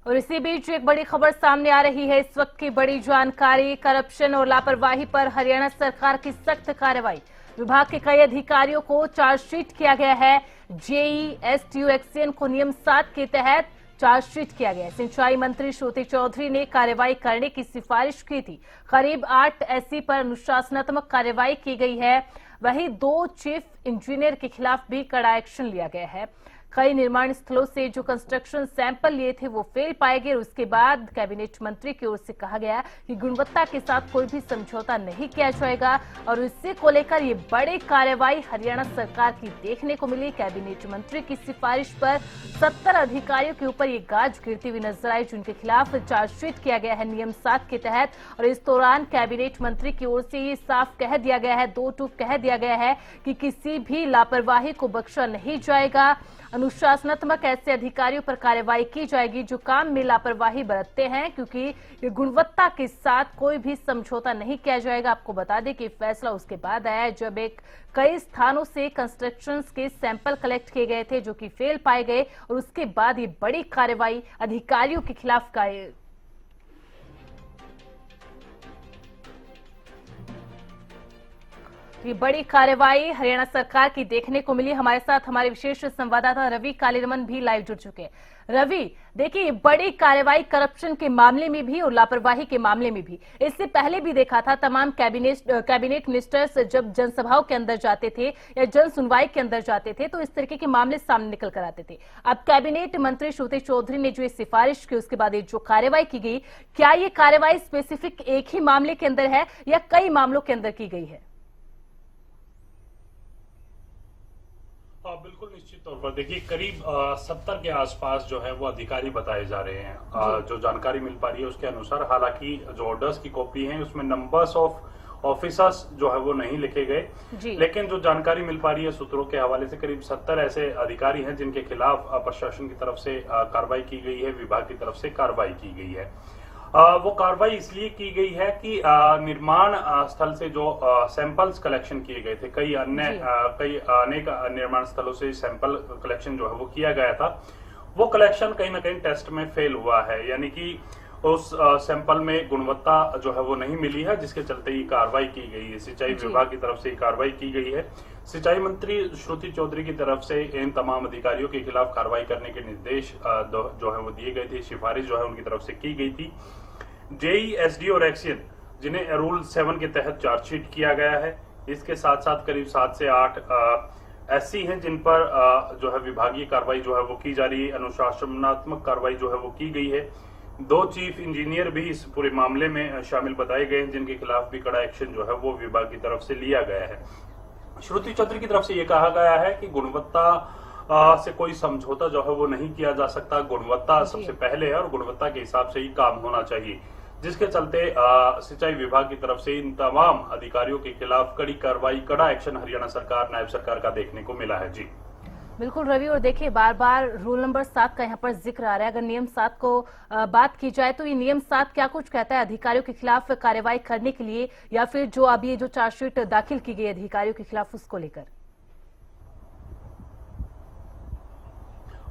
और इसी बीच एक बड़ी खबर सामने आ रही है। इस वक्त की बड़ी जानकारी, करप्शन और लापरवाही पर हरियाणा सरकार की सख्त कार्रवाई। विभाग के कई अधिकारियों को चार्जशीट किया गया है। जेई एसटीयू एक्सियन को नियम 7 के तहत चार्जशीट किया गया है। सिंचाई मंत्री श्रुति चौधरी ने कार्रवाई करने की सिफारिश की थी। करीब 8 एससी पर अनुशासनात्मक कार्रवाई की गई है। वहीं 2 चीफ इंजीनियर के खिलाफ भी कड़ा एक्शन लिया गया है। कई निर्माण स्थलों से जो कंस्ट्रक्शन सैंपल लिए थे वो फेल पाए गए। उसके बाद कैबिनेट मंत्री की ओर से कहा गया कि गुणवत्ता के साथ कोई भी समझौता नहीं किया जाएगा और इसी को लेकर ये बड़ी कार्रवाई हरियाणा सरकार की देखने को मिली। कैबिनेट मंत्री की सिफारिश पर 70 अधिकारियों के ऊपर ये गाज गिरती हुई नजर आई, जिनके खिलाफ चार्जशीट किया गया है नियम 7 के तहत। और इस दौरान कैबिनेट मंत्री की ओर से ये साफ कह दिया गया है, 2 टूक कह दिया गया है कि किसी भी लापरवाही को बख्शा नहीं जाएगा। अनुशासनात्मक ऐसे अधिकारियों पर कार्रवाई की जाएगी जो काम में लापरवाही बरतते हैं, क्योंकि ये गुणवत्ता के साथ कोई भी समझौता नहीं किया जाएगा। आपको बता दें कि फैसला उसके बाद आया है जब कई स्थानों से कंस्ट्रक्शंस के सैंपल कलेक्ट किए गए थे जो कि फेल पाए गए और उसके बाद ये बड़ी कार्रवाई अधिकारियों के खिलाफ ये बड़ी कार्रवाई हरियाणा सरकार की देखने को मिली। हमारे साथ हमारे विशेष संवाददाता रवि कालीरमन भी लाइव जुड़ चुके हैं। रवि, देखिए, बड़ी कार्रवाई करप्शन के मामले में भी और लापरवाही के मामले में भी। इससे पहले भी देखा था तमाम कैबिनेट मिनिस्टर्स जब जनसभाओं के अंदर जाते थे या जन सुनवाई के अंदर जाते थे तो इस तरीके के मामले सामने निकल कर आते थे। अब कैबिनेट मंत्री श्रुति चौधरी ने जो सिफारिश की उसके बाद जो कार्रवाई की गई, क्या ये कार्रवाई स्पेसिफिक एक ही मामले के अंदर है या कई मामलों के अंदर की गई है? बिल्कुल निश्चित तौर पर देखिए, करीब 70 के आसपास जो है वो अधिकारी बताए जा रहे हैं। जो जानकारी मिल पा रही है उसके अनुसार, हालांकि जो ऑर्डर्स की कॉपी है उसमें नंबर्स ऑफ ऑफिसर्स जो है वो नहीं लिखे गए, लेकिन जो जानकारी मिल पा रही है सूत्रों के हवाले से करीब 70 ऐसे अधिकारी हैं जिनके खिलाफ प्रशासन की तरफ से कार्रवाई की गई है, विभाग की तरफ से कार्रवाई की गई है। वो कार्रवाई इसलिए की गई है कि निर्माण स्थल से जो सैंपल्स कलेक्शन किए गए थे, कई अनेक निर्माण स्थलों से सैंपल कलेक्शन जो है वो किया गया था, वो कलेक्शन कहीं ना कहीं टेस्ट में फेल हुआ है, यानी कि उस सैंपल में गुणवत्ता जो है वो नहीं मिली है, जिसके चलते ये कार्रवाई की गई है। सिंचाई विभाग की तरफ से ये कार्रवाई की गई है। सिंचाई मंत्री श्रुति चौधरी की तरफ से इन तमाम अधिकारियों के खिलाफ कार्रवाई करने के निर्देश जो है वो दिए गए थे, सिफारिश जो है उनकी तरफ से की गई थी। जेई एसडी और एक्सियन जिन्हें रूल 7 के तहत चार्जशीट किया गया है, इसके साथ साथ करीब 7 से 8 एससी हैं जिन पर जो है विभागीय कार्रवाई जो है वो की जा रही है, अनुशासनात्मक कार्रवाई जो है वो की गई है। 2 चीफ इंजीनियर भी इस पूरे मामले में शामिल बताए गए हैं जिनके खिलाफ भी कड़ा एक्शन जो है वो विभाग की तरफ से लिया गया है। श्रुति चौधरी की तरफ से ये कहा गया है कि गुणवत्ता से कोई समझौता जो है वो नहीं किया जा सकता, गुणवत्ता सबसे पहले है और गुणवत्ता के हिसाब से ही काम होना चाहिए, जिसके चलते सिंचाई विभाग की तरफ से इन तमाम अधिकारियों के खिलाफ कड़ी कार्रवाई, कड़ा एक्शन हरियाणा सरकार, नायब सरकार का देखने को मिला है। जी बिल्कुल रवि, और देखिए बार बार रूल नंबर 7 का यहाँ पर जिक्र आ रहा है। अगर नियम 7 को बात की जाए तो ये नियम 7 क्या कुछ कहता है अधिकारियों के खिलाफ कार्रवाई करने के लिए, या फिर जो अभी ये जो चार्जशीट दाखिल की गई अधिकारियों के खिलाफ उसको लेकर?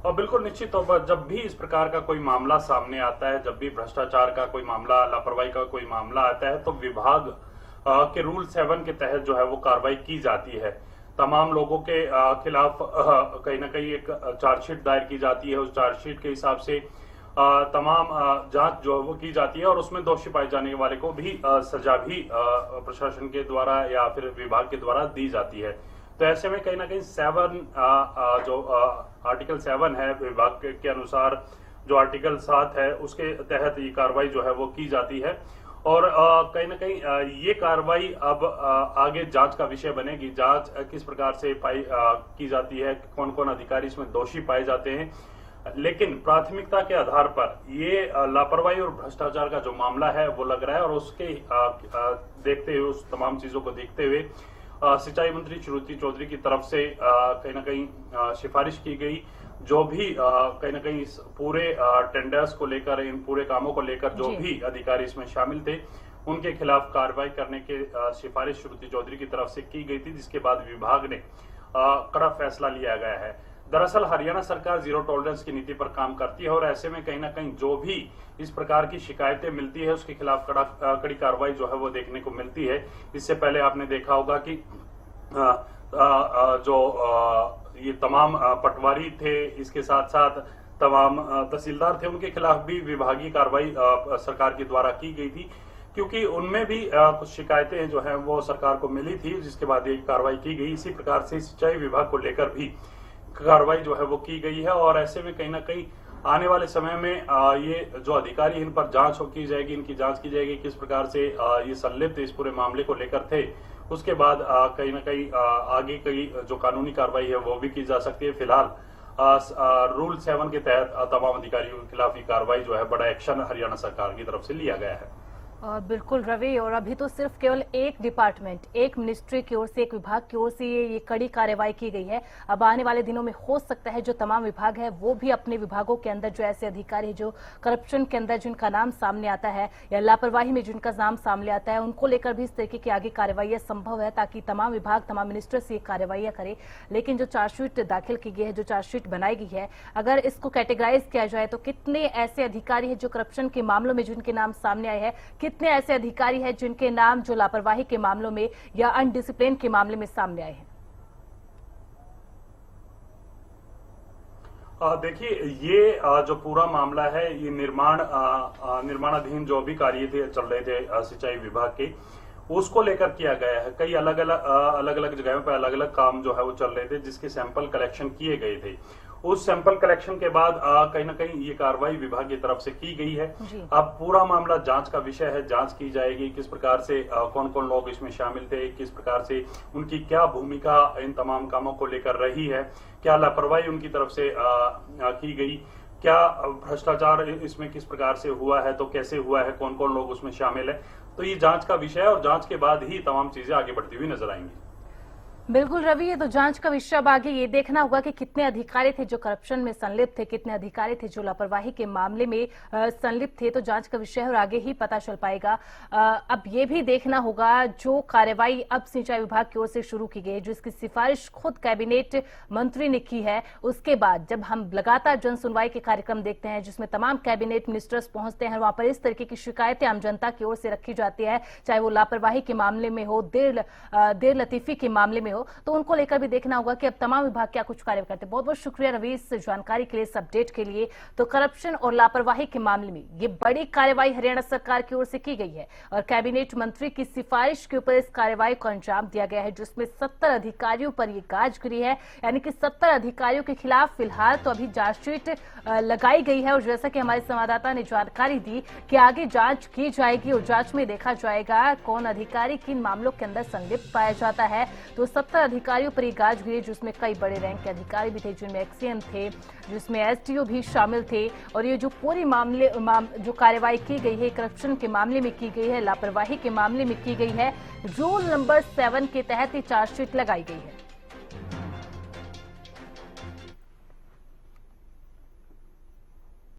और बिल्कुल निश्चित तौर पर जब भी इस प्रकार का कोई मामला सामने आता है, जब भी भ्रष्टाचार का कोई मामला, लापरवाही का कोई मामला आता है, तो विभाग के रूल 7 के तहत जो है वो कार्रवाई की जाती है। तमाम लोगों के खिलाफ कहीं ना कहीं एक चार्जशीट दायर की जाती है। उस चार्जशीट के हिसाब से तमाम जांच जो है वो की जाती है और उसमें दोषी पाए जाने वाले को भी सजा भी प्रशासन के द्वारा या फिर विभाग के द्वारा दी जाती है। तो ऐसे में कहीं ना कहीं 7 जो आर्टिकल 7 है विभाग के अनुसार, जो आर्टिकल 7 है उसके तहत ये कार्रवाई जो है वो की जाती है। और कहीं ना कहीं ये कार्रवाई अब आगे जांच का विषय बनेगी। जांच किस प्रकार से की जाती है, कौन कौन अधिकारी इसमें दोषी पाए जाते हैं, लेकिन प्राथमिकता के आधार पर ये लापरवाही और भ्रष्टाचार का जो मामला है वो लग रहा है। और उसके देखते हुए, उस तमाम चीजों को देखते हुए सिंचाई मंत्री श्रुति चौधरी की तरफ से कहीं ना कहीं सिफारिश की गई, जो भी कहीं ना कहीं इस पूरे टेंडर्स को लेकर, इन पूरे कामों को लेकर जो भी अधिकारी इसमें शामिल थे, उनके खिलाफ कार्रवाई करने के सिफारिश श्रुति चौधरी की तरफ से की गई थी, जिसके बाद विभाग ने कड़ा फैसला लिया गया है। दरअसल हरियाणा सरकार जीरो टॉलरेंस की नीति पर काम करती है और ऐसे में कहीं ना कहीं जो भी इस प्रकार की शिकायतें मिलती है उसके खिलाफ कड़ी कार्रवाई जो है वो देखने को मिलती है। इससे पहले आपने देखा होगा कि ये तमाम पटवारी थे, इसके साथ साथ तमाम तहसीलदार थे, उनके खिलाफ भी विभागीय कार्रवाई सरकार के द्वारा की गई थी, क्योंकि उनमें भी कुछ शिकायतें जो है वो सरकार को मिली थी, जिसके बाद ये कार्रवाई की गई। इसी प्रकार से सिंचाई विभाग को लेकर भी कार्रवाई जो है वो की गई है और ऐसे में कहीं ना कहीं आने वाले समय में ये जो अधिकारी इन पर जांच की जाएगी, इनकी जांच की जाएगी किस प्रकार से ये संलिप्त इस पूरे मामले को लेकर थे। उसके बाद कहीं ना कहीं आगे कई जो कानूनी कार्रवाई है वो भी की जा सकती है। फिलहाल रूल 7 के तहत तमाम अधिकारियों के खिलाफ ये कार्रवाई जो है बड़ा एक्शन हरियाणा सरकार की तरफ से लिया गया है। बिल्कुल रवि, और अभी तो सिर्फ केवल एक डिपार्टमेंट, एक मिनिस्ट्री की ओर से, एक विभाग की ओर से ये कड़ी कार्रवाई की गई है। अब आने वाले दिनों में हो सकता है जो तमाम विभाग है वो भी अपने विभागों के अंदर जो ऐसे अधिकारी जो करप्शन के अंदर जिनका नाम सामने आता है या लापरवाही में जिनका नाम सामने आता है, उनको लेकर भी इस तरीके की आगे कार्रवाई संभव है, ताकि तमाम विभाग, तमाम मिनिस्टर से ये कार्रवाइयां करें। लेकिन जो चार्जशीट दाखिल की गई है, जो चार्जशीट बनाई गई है, अगर इसको कैटेगराइज किया जाए तो कितने ऐसे अधिकारी हैं जो करप्शन के मामलों में जिनके नाम सामने आए हैं, कितने ऐसे अधिकारी हैं जिनके नाम जो लापरवाही के मामलों में या अनडिसिप्लिन के मामले में सामने आए हैं? देखिए, ये जो पूरा मामला है, ये निर्माणाधीन जो भी कार्य थे चल रहे थे सिंचाई विभाग के, उसको लेकर किया गया है। कई अलग अलग जगहों पर अलग अलग काम जो है वो चल रहे थे, जिसके सैंपल कलेक्शन किए गए थे। उस सैंपल कलेक्शन के बाद कहीं ना कहीं ये कार्रवाई विभाग की तरफ से की गई है। अब पूरा मामला जांच का विषय है, जांच की जाएगी किस प्रकार से कौन कौन लोग इसमें शामिल थे, किस प्रकार से उनकी क्या भूमिका इन तमाम कामों को लेकर रही है, क्या लापरवाही उनकी तरफ से की गई, क्या भ्रष्टाचार इसमें किस प्रकार से हुआ है, तो कैसे हुआ है, कौन कौन लोग उसमें शामिल है। तो ये जांच का विषय है और जांच के बाद ही तमाम चीजें आगे बढ़ती हुई नजर आएंगी। बिल्कुल रवि, ये तो जांच का विषय। अब आगे ये देखना होगा कि कितने अधिकारी थे जो करप्शन में संलिप्त थे, कितने अधिकारी थे जो लापरवाही के मामले में संलिप्त थे। तो जांच का विषय है और आगे ही पता चल पाएगा। अब ये भी देखना होगा जो कार्रवाई अब सिंचाई विभाग की ओर से शुरू की गई है, जिसकी सिफारिश खुद कैबिनेट मंत्री ने की है, उसके बाद जब हम लगातार जन सुनवाई के कार्यक्रम देखते हैं जिसमें तमाम कैबिनेट मिनिस्टर्स पहुंचते हैं, वहां पर इस तरीके की शिकायतें आम जनता की ओर से रखी जाती है, चाहे वो लापरवाही के मामले में हो, देर लतीफी के मामले में हो, तो उनको लेकर भी देखना होगा कि अब तमाम विभाग क्या कुछ कार्य करते हैं। बहुत बहुत शुक्रिया रवि इस जानकारी के लिए, इस अपडेट के लिए। तो करप्शन और लापरवाही के मामले में ये बड़ी कार्रवाई हरियाणा सरकार की ओर से की गई है और कैबिनेट मंत्री की सिफारिश के ऊपर इस कार्रवाई को अंजाम दिया गया है, जिसमें 70 अधिकारियों पर यह गाज गिरी है। यानी कि 70 अधिकारियों के खिलाफ फिलहाल तो अभी चार्जशीट लगाई गई है और जैसा कि हमारे संवाददाता ने जानकारी दी कि आगे जांच की जाएगी और जांच में देखा जाएगा कौन अधिकारी किन मामलों के अंदर संलिप्त पाया जाता है। तो 70 अधिकारियों पर गाज गिरी, जिसमें कई बड़े रैंक के अधिकारी भी थे, जिनमें एक्सीएम थे, जिसमें एसटीओ भी शामिल थे। और ये जो पूरी जो कार्रवाई की गई है करप्शन के मामले में की गई है, लापरवाही के मामले में की गई है, रूल नंबर 7 के तहत ये चार्जशीट लगाई गई है।